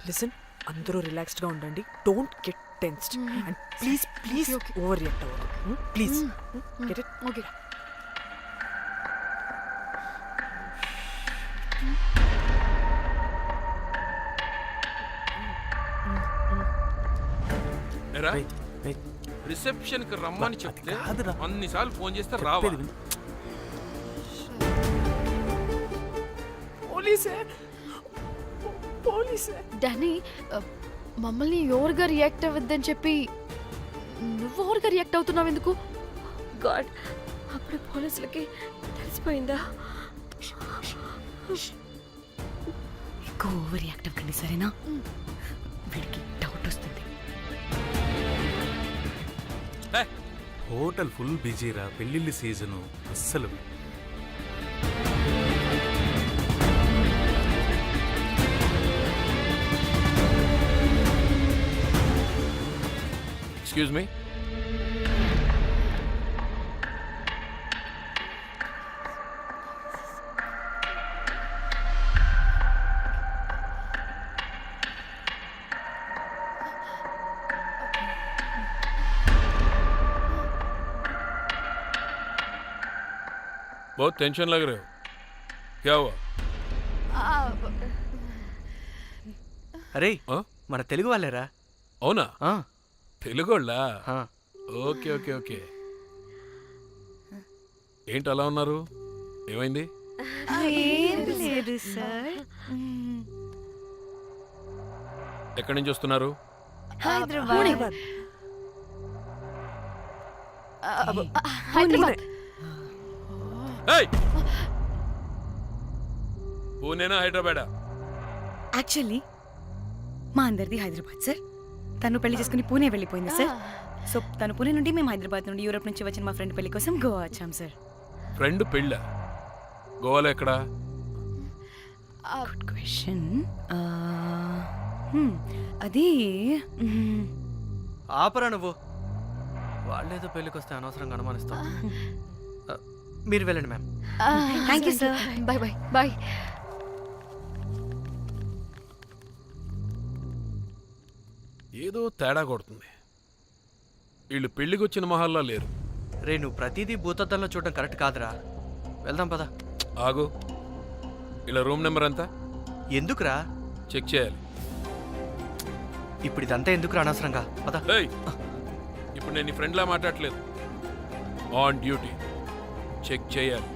Listen, అందరూ relaxed గా ఉండండి. Don't get tensed and please please over react అవ్వదు. Please get it. Okay. Reception కి రమ్మని చెప్తే అన్నిసార్లు ఫోన్ చేస్తే రావా? పోలీసే. డానీ, మమ్మల్ని ఓవర్గా రియాక్ట్ అవ్వద్దని చెప్పి నువ్వు ఓవర్గా రియాక్ట్ అవుతున్నావు ఎందుకు? గాడ్, అప్పుడు పోలీసులకి తెలిసిపోయిందా? ఎక్కువ ఓవర్ రియాక్ట్ అవ్వకండి, సరేనా? వీడికి డౌట్ వస్తుంది. హోటల్ ఫుల్ బిజీరా, పెళ్ళిళ్ళ సీజను అస్సలు. Excuse me. बहुत टेंशन लग रहे हो, क्या हुआ? అరే మన తెలుగు వాళ్ళేరా? అవునా? తెలుగోళ్ళా? Okay okay okay. ఏంటి అలా ఉన్నారు? ఏమైంది? ఎక్కడి నుంచి వస్తున్నారు? హైదరాబాద్. పూణేనా హైదరాబాదా? యాక్చువల్లీ మా అందరిది హైదరాబాద్ సార్. తను పెళ్లి చేసుకుని పూణే వెళ్ళిపోయింది సార్. సో తను పూణే నుండి, మేము హైదరాబాద్ నుండి యూరోప్ నుంచి వచ్చిన మా ఫ్రెండ్ పెళ్లి కోసం గోవా వచ్చాం సార్. ఫ్రెండ్ పెళ్ళ? గోవాలో ఎక్కడా? Good question. అది ఆపరా నువ్వు. వాళ్ళేదో పెళ్ళికి వస్తే అనవసరంగా అనుమానిస్తాం. మీరు వెళ్ళండి ma'am. Thank you sir. Bye bye bye. ఏదో తేడా కొడుతుంది. వీళ్ళు పెళ్లికి వచ్చిన మహల్లా లేరు. రే, నువ్వు ప్రతిదీ భూతద్దంలో చూడడం కరెక్ట్ కాదురా. వెళ్దాం పద. ఆగు, ఇలా రూమ్ నెంబర్ ఎంత? ఎందుకురా? చెక్ చేయాలి. ఇప్పుడు ఇదంతా ఎందుకురా అనవసరంగా? పద. ఇప్పుడు నేను నీ ఫ్రెండ్లా మాట్లాడట్లేదు. ఆన్ డ్యూటీ చెక్ చేయాలి.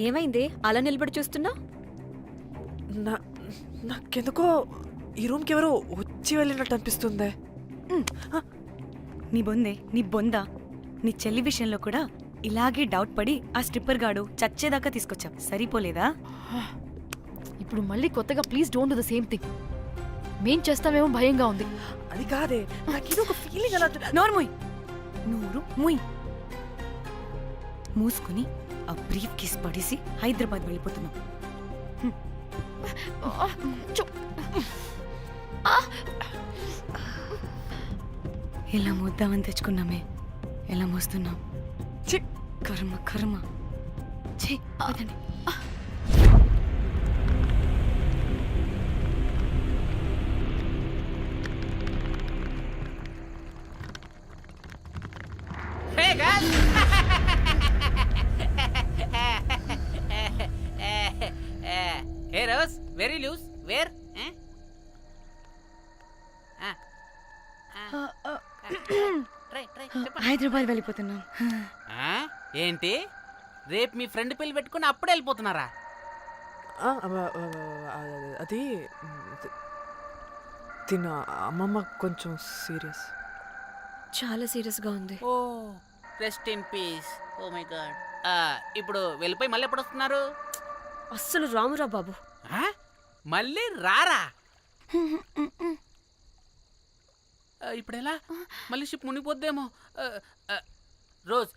ఏమైంది అలా నిలబడి చూస్తున్నా? నాకెందుకో ఈ రూమ్కి ఎవరో వచ్చి వెళ్ళినట్టు అనిపిస్తుంది. నీ బొందే, నీ బొందా, నీ చెల్లి విషయంలో కూడా ఇలాగే డౌట్ పడి ఆ స్ట్రిప్పర్ గాడు చచ్చేదాకా తీసుకొచ్చాం. సరిపోలేదా? ఇప్పుడు మళ్ళీ కొత్తగా please don't do the same thing. మేం చేస్తామేమో భయంగా ఉంది. అది కాదే, నాకేదో ఒక ఫీలింగ్ అలా. నోర్మోయ్, నోరు ముయ్. మూసుకుని ఆ బ్రీఫ్ కేస్ పడేసి హైదరాబాద్ వెళ్ళిపోతున్నాం. ఎలా మోద్దామని తెచ్చుకున్నామే, ఎలా మోస్తున్నాం. కర్మ కర్మ. Hey Rose very loose where try చెప్పండి. హైదరాబాద్ వెళ్ళిపోతున్నాం. ఏంటి రేపు మీ ఫ్రెండ్ పెళ్లి పెట్టుకుని అప్పుడే వెళ్ళిపోతున్నారా? అది తిన అమ్మమ్మ కొంచెం సీరియస్. చాలా సీరియస్గా ఉంది. Oh rest in peace. Oh my God. ఇప్పుడు వెళ్ళిపోయి మళ్ళీ ఎప్పుడు వస్తున్నారు? అస్సలు రామురా బాబు. మళ్ళీ రారా? ఇప్పుడు ఎలా? మళ్ళీ షిప్ మునిగిపోద్దేమో. రోజ్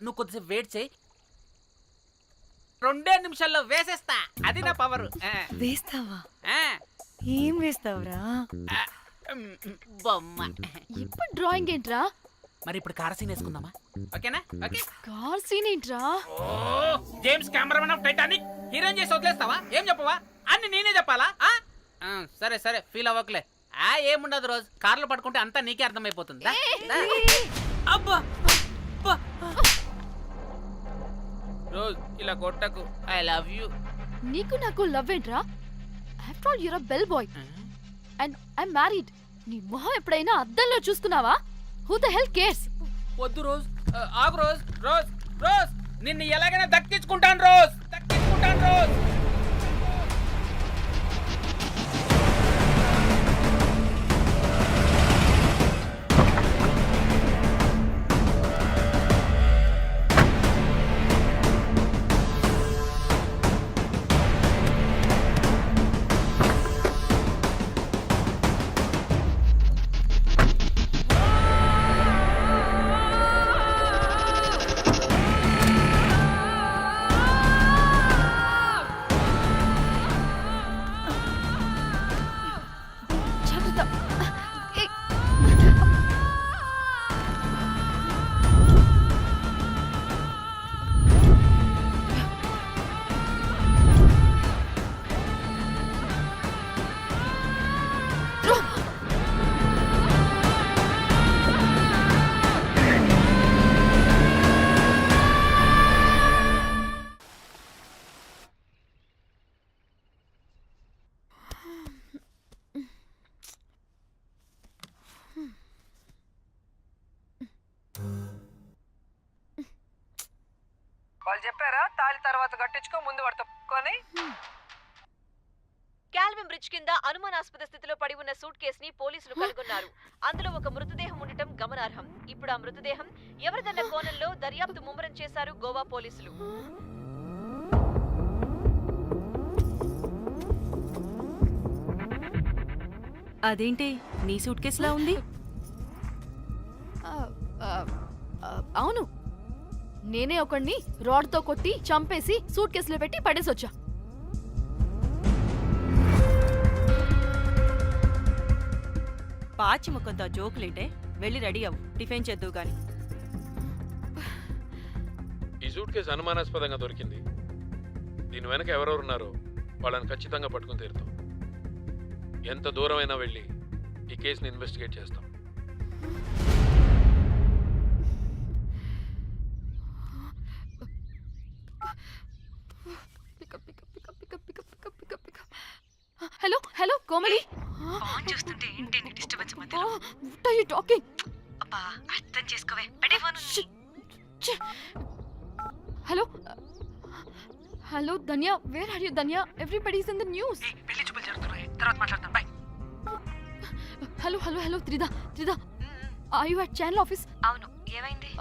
నువ్వు కొద్దిసేపు వెయిట్ చేయి, 2 నిమిషాల్లో వేసేస్తా. అది నా పవర్. వేస్తావా? ఏం వేస్తావురా? బొమ్మ. ఇప్పుడు డ్రాయింగ్ ఏంట్రా? మరి ఇప్పుడు కార్ సీన్ వేసుకుందామా? ఓకేనా? ఓకే. కార్ సీన్ ఏంట్రా? James Cameron of Titanic heroine చేసి వదిలేస్తావా? ఏం చెప్పవా? అన్ని నేనే చెప్పాలా? సరే సరే ఫీల్ అవ్వకలే. ఏముండదు రోజ్, కార్లో పడుకుంటే అంతా నీకే అర్థమైపోతుంది. అబ్బా రోజ్ ఇలా కొట్టకు. I love you. నీకు నాకు లవ్ ఏంట్రా? After all you're a bell boy and I married. నీ మొహం ఎప్పుడైనా అద్దంలో చూసుకున్నావా? Who the hell cares? వద్దు రోజ్, ఆగు రోజ్. రోజ్ రోజ్ నిన్ను ఎలాగైనా దక్కించుకుంటాను రోజ్, దక్కించుకుంటాను రోజ్. జాగ్రత్త. ఏ, వాళ్ళు చెప్పారా తాళి తర్వాత కట్టించుకో, ముందు పడుకొని. క్యాల్విన్ బ్రిడ్జ్ కింద అనుమానాస్పద స్థితిలో పడి ఉన్న సూట్ కేసుని పోలీసులు కనుగొన్నారు. అందులో ఒక మృతదేహం ఉండటం గమనార్హం. ఇప్పుడు ఆ మృతదేహం ఎవరిదన్న కోణంలో దర్యాప్తు ముమ్మరం చేశారు గోవా పోలీసులు. అదేంటి నీ సూట్ కేసులా ఉంది? అవును, నేనే ఒకడిని రాడ్తో కొట్టి చంపేసి సూట్ కేసులో పెట్టి పడేసొచ్చా. పాచి ముఖంతో జోకులేంటే వెళ్ళి రెడీ అవ్వు, టిఫిన్ చేద్దువు గాని. ఈ సూట్ కేసు అనుమానాస్పదంగా దొరికింది. దీని వెనక ఎవరెవరున్నారో వాళ్ళని ఖచ్చితంగా పట్టుకుని తీరుతాం. ఎంత దూరమైనా వెళ్ళి ఈ కేసుని ఇన్వెస్టిగేట్ చేస్తాం. Hello hello Komali. ఫోన్ చూస్తుంటే ఏంటి నీ డిస్టర్బెన్స్ మధ్యలో? What are you talking? అబ్బా అర్థం చేసుకోవే. పెట్టే phone. Hello hello Dhanya, where are you Dhanya? Everybody is in the news. పెళ్లి చూపులు జరుగుతున్నాయి, తర్వాత మాట్లాడతాం. Bye. Hello hello hello Trida Trida, are you at channel office? అవును, ఏమైంది?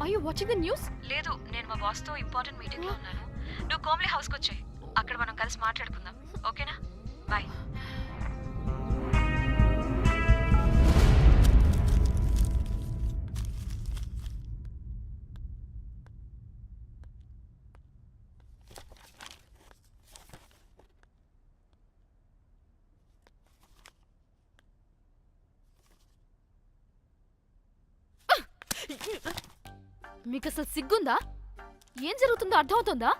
Are you watching the news? లేదు, నేను మా బాస్ తో ఇంపార్టెంట్ మీటింగ్ లో ఉన్నాను. నువ్వు కోమ్లీ హౌస్ కి వచ్చాయి, అక్కడ మనం కలిసి మాట్లాడుకుందాం. ఓకేనా? బాయ్. మీకు అసలు సిగ్గుందా? ఏం జరుగుతుందో అర్థమవుతుందా?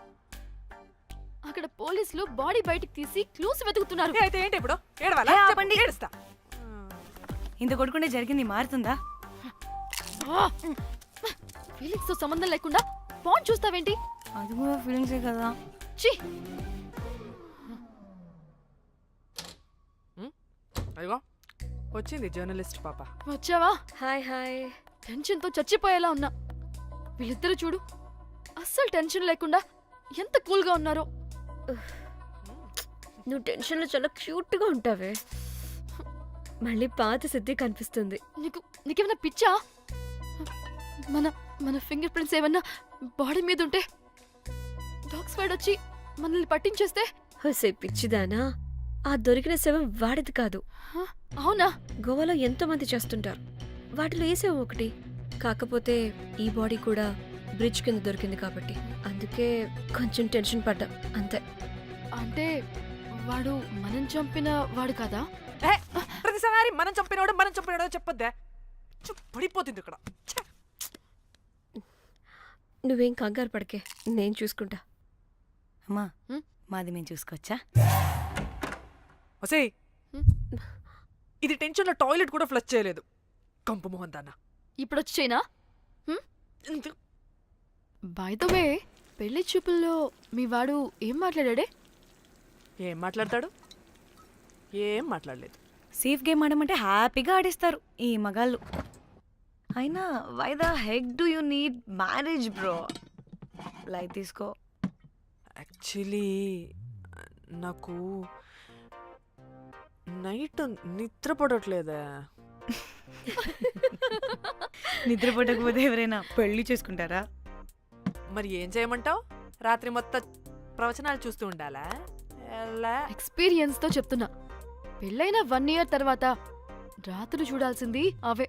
అక్కడ పోలీసులు బాడీ బయటికి తీసి క్లూస్ వెతుకుతున్నారు. అయితే ఏంటి ఇప్పుడు? ఏడవాలా? ఆపండి. ఏడుస్తా. ఇంత కొడుకుంటే జరిగింది మారుతుందా? ఫీలింగ్స్ తో సంబంధం లేకుండా ఫోన్ చూస్తావేంటి? అది కూడా ఫీలింగ్సే కదా. ఛీ! అయ్యో వచ్చింది జర్నలిస్ట్ పాప. వచ్చావా? Hi hi. టెన్షన్తో చచ్చిపోయేలా ఉన్నా. వీళ్ళిద్దరు చూడు, అస్సలు టెన్షన్ లేకుండా ఎంత కూల్గా ఉన్నారో. నువ్వు టెన్షన్లో చాలా క్యూట్గా ఉంటావే. మళ్ళీ పాత సిద్ధి కనిపిస్తుంది. నీకేమైనా పిచ్చా? మన మన ఫింగర్ ప్రింట్స్ ఏమన్నా బాడీ మీద ఉంటే డాగ్ స్క్వాడ్ వచ్చి మనల్ని పట్టించేస్తే? హోసే పిచ్చిదానా, ఆ దొరికిన శవం వాడిది కాదు. అవునా? గోవాలో ఎంతో మంది చేస్తుంటారు, వాటిలో ఏ శవం ఒకటి. కాకపోతే ఈ బాడీ కూడా బ్రిడ్జ్ కింద దొరికింది కాబట్టి అందుకే కొంచెం టెన్షన్ పడ్డా అంతే. అంటే వాడు మనం చంపిన వాడు కదా? ప్రతిసారి మనం చంపినాడో చెప్పొద్దే, పడిపోతుంది ఇక్కడ. ఛే! నువ్వేం కంగారు పడకే, నేను చూసుకుంటా. అమ్మా హ్మ్? మాది మేము చూసుకోవచ్చా? ఒసేయ్, ఇది టెన్షన్లో టాయిలెట్ కూడా ఫ్లష్ చేయలేదు. కంపు మొహం దాన్న. ఇప్పుడు వచ్చి చైనా? బై ద వే, పెళ్లి చూపుల్లో మీ వాడు ఏం మాట్లాడాడే? ఏం మాట్లాడతాడు? ఏం మాట్లాడలేదు. సేఫ్ గేమ్ ఆడమంటే హ్యాపీగా ఆడేస్తారు ఈ మగాళ్ళు. అయినా why the heck do you need marriage bro? Light తీసుకో. యాక్చువల్లీ నాకు నైట్ నిద్ర పడట్లేదా. నిద్రపోటకపోతే ఎవరైనా పెళ్లి చేసుకుంటారా? మరి ఏం చేయమంటావు? రాత్రి మొత్తం ప్రవచనాలు చూస్తూ ఉండాలా? ఎలా? ఎక్స్పీరియన్స్తో చెప్తున్నా. పెళ్ళైన 1 year తర్వాత రాత్రులు చూడాల్సింది అవే.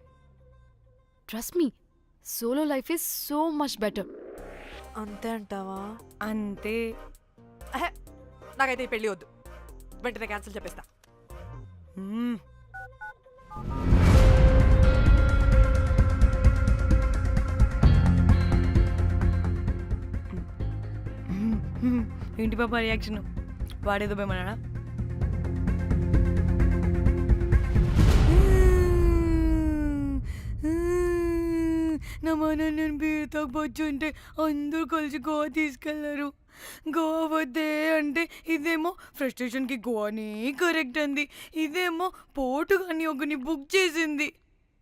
Trust me, solo life is so much better. అంతే అంటావా? అంతే. అహే, నాకైతే ఈ పెళ్ళి వద్దు. వెంటనే క్యాన్సిల్ చెప్పేస్తా. మ్మ్. ఏంటి పాప రియాక్షన్? వాడేదో భయమన్నాడా? నా మన నేను బీర్ తాగొచ్చుంటే అందరూ కలిసి గోవా తీసుకెళ్లారు. గోవా వద్దే అంటే ఇదేమో ఫ్రస్ట్రేషన్కి గోవాని కరెక్ట్ అంది, ఇదేమో పోటుగాని ఒకని బుక్ చేసింది,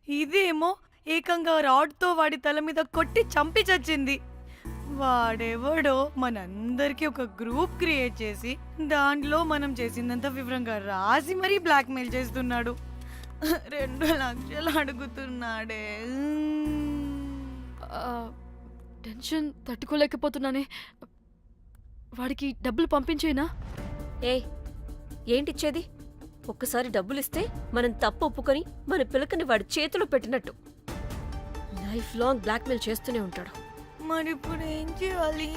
ఇదేమో ఏకంగా రాడ్తో వాడి తల మీద కొట్టి చంపి చచ్చింది. వాడెవడో మనందరికీ ఒక గ్రూప్ క్రియేట్ చేసి దాంట్లో మనం చేసిందంతా వివరంగా రాసి మరీ బ్లాక్మెయిల్ చేస్తున్నాడు. 2 లక్షలు అడుగుతున్నాడే. టెన్షన్ తట్టుకోలేకపోతున్నానే. వాడికి డబ్బులు పంపించేనా? ఏయ్, ఏంటిచ్చేది? ఒక్కసారి డబ్బులిస్తే మనం తప్పు ఒప్పుకొని మన పిల్లకని వాడి చేతిలో పెట్టినట్టు లైఫ్ లాంగ్ బ్లాక్మెయిల్ చేస్తూనే ఉంటాడు. మరి ఇప్పుడు ఏం చేయాలి?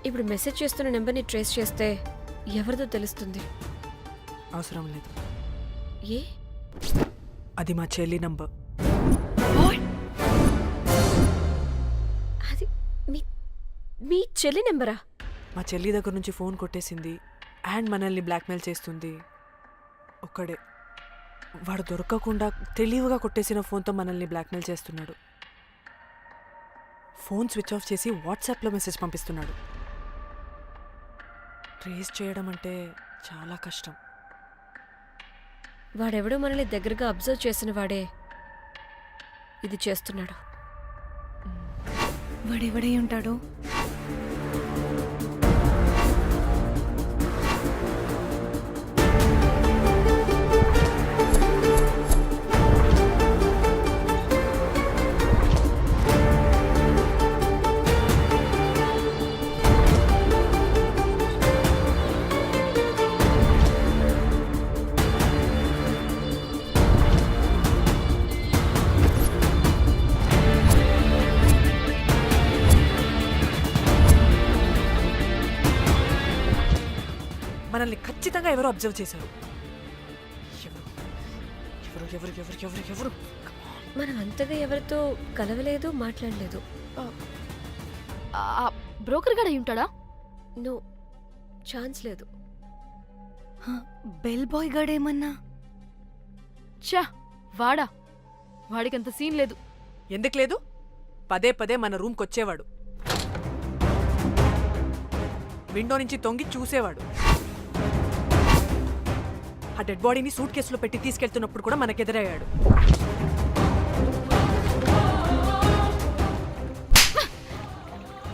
ఇప్పుడు మెసేజ్ చేస్తున్న నెంబర్ని ట్రేస్ చేస్తే ఎవరిదో తెలుస్తుంది. అవసరం లేదు, ఏ? అది మా చెల్లి నంబర్. అది మీ చెల్లి నెంబరా? మా చెల్లి దగ్గర నుంచి ఫోన్ కొట్టేసింది అండ్ మనల్ని బ్లాక్మెయిల్ చేస్తుంది. ఒక్కడే, వాడు దొరకకుండా తెలివిగా కొట్టేసిన ఫోన్తో మనల్ని బ్లాక్మెయిల్ చేస్తున్నాడు. ఫోన్ స్విచ్ ఆఫ్ చేసి వాట్సాప్లో మెసేజ్ పంపిస్తున్నాడు. ట్రేస్ చేయడం అంటే చాలా కష్టం. వాడెవడో మనల్ని దగ్గరగా అబ్జర్వ్ చేసిన వాడే ఇది చేస్తున్నాడు. వాడెవడై ఉంటాడు? మనల్ని ఖచ్చితంగా ఎవరో అబ్జర్వ్ చేశారు. ఎవరు ఎవరు ఎవరు ఎవరు ఎవరు? మనం అంతగా ఎవరితో కలవలేదు, మాట్లాడలేదు. బ్రోకర్ గడ ఉంటాడా? నో, ఛాన్స్ లేదు. బెల్ బాయ్ గాడేమన్నా? ఛా, వాడా? వాడికంత సీన్ లేదు. ఎందుకు లేదు? పదే పదే మన రూమ్కి వచ్చేవాడు, విండో నుంచి తొంగి చూసేవాడు. ఆ డెడ్ బాడీని సూట్ కేసులో పెట్టి తీసుకెళ్తున్నప్పుడు కూడా మనకెదురయ్యాడు.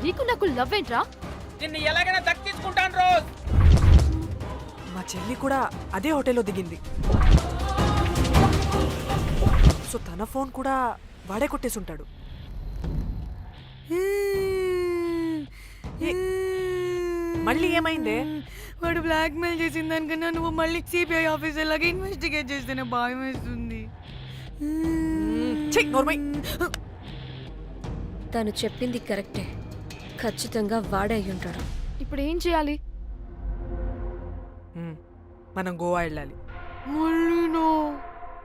నీకు నాకు లవ్ ఏంట్రా? నిన్ను ఎలాగైనా దక్కించుకుంటాను రోజ్. మా చెల్లి కూడా అదే హోటల్లో దిగింది. సో తన ఫోన్ కూడా వాడే కొట్టేసి ఉంటాడు. మళ్ళీ ఏమైందే? వాడు బ్లాక్మెయిల్ చేసిన దానికన్నా నువ్వు మళ్ళీ సిబిఐ ఆఫీసర్ లాగా ఇన్వెస్టిగేట్ చేస్తేనే భయం వేస్తుంది. ఛీ, నోర్మై. తను చెప్పింది కరెక్టే. ఖచ్చితంగా వాడే అయి ఉంటాడు. ఇప్పుడు ఏం చేయాలి? మనం గోవా వెళ్ళాలి. మళ్ళీనో?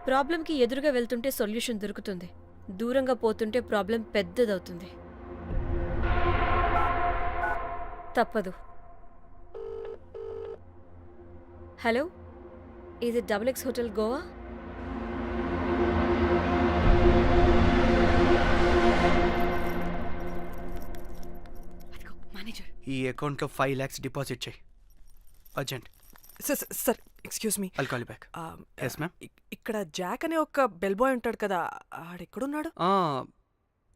ప్రాబ్లంకి ఎదురుగా వెళ్తుంటే సొల్యూషన్ దొరుకుతుంది, దూరంగా పోతుంటే ప్రాబ్లం పెద్దదవుతుంది. తప్పదు. హలో, ఇది XX హోటల్ గోవా? మేనేజర్, ఈ అకౌంట్లో 5 lakhs డిపాజిట్ చేయి. Urgent. Sir excuse me. I'll call you back. Yes ma'am. ఇక్కడ జాక్ అనే ఒక బెల్ బాయ్ ఉంటాడు కదా, ఆడెక్కడున్నాడు?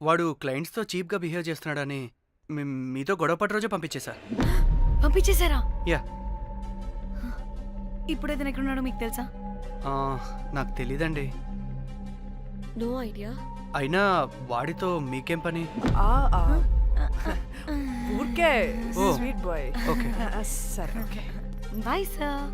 వాడు క్లయింట్స్తో చీప్గా బిహేవ్ చేస్తున్నాడని మీతో గొడవ పడి రోజే పంపించేశా. పంపించేశారా? యా. ఇప్పుడు అతను ఎక్కడున్నాడో మీకు తెలుసా? నాకు తెలీదండి. No idea. అయినా వాడితో మీకేం పని? ఊరికే ఓ. Sweet boy. ఓకే. సరే ఓకే. Bye sir.